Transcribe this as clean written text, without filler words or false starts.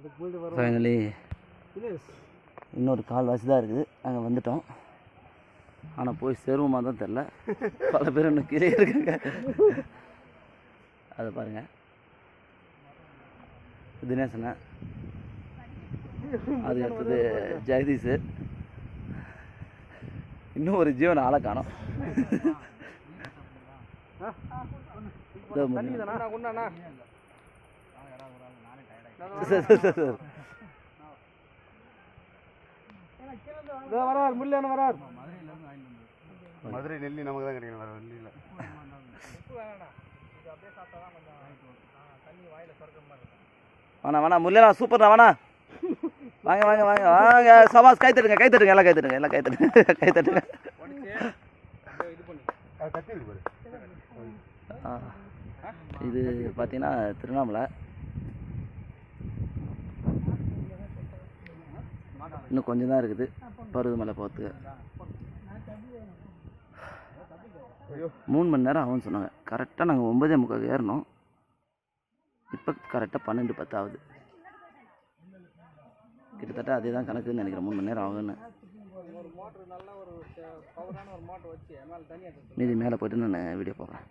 Finally இன்னொரு கால்வாசி தான் இருக்குது, அங்கே வந்துட்டோம். ஆனால் போய் சேருவோமா தான் தெரில, பல பேர் இன்னும் கீழே இருக்காங்க. அதை பாருங்கள், தினேசனை, அது அடுத்தது ஜெகதீஷ், இன்னும் ஒரு ஜீவன் ஆளை காணோம். மதுரை நெல்லி நமக்கு தான் கிடைக்கும், வேறு நெல்லியில் வேணா வேணா முல்லையா சூப்பர்ண்ணா, வேணா வாங்க வாங்க வாங்க வாங்க சபாஸ், கை தட்டுங்க கை தட்டுங்க, எல்லாம் கை தட்டுங்க, எல்லாம் கை தட்டுங்க கை தட்டுங்க. இது பார்த்தீங்கன்னா திருவண்ணாமலை, இன்னும் கொஞ்சம் தான் இருக்குது பருவமலை போகிறதுக்கு. 3 மணி நேரம் ஆகும்னு சொன்னாங்க. கரெக்டாக நாங்கள் 9:45 ஏறினோம், இப்போ கரெக்டாக 12:10 ஆகுது. கிட்டத்தட்ட அதே தான் கணக்குன்னு நினைக்கிறேன், 3 மணி நேரம் ஆகுன்னு. மீதி மேலே போய்ட்டு நான் வீடியோ போடுறேன்.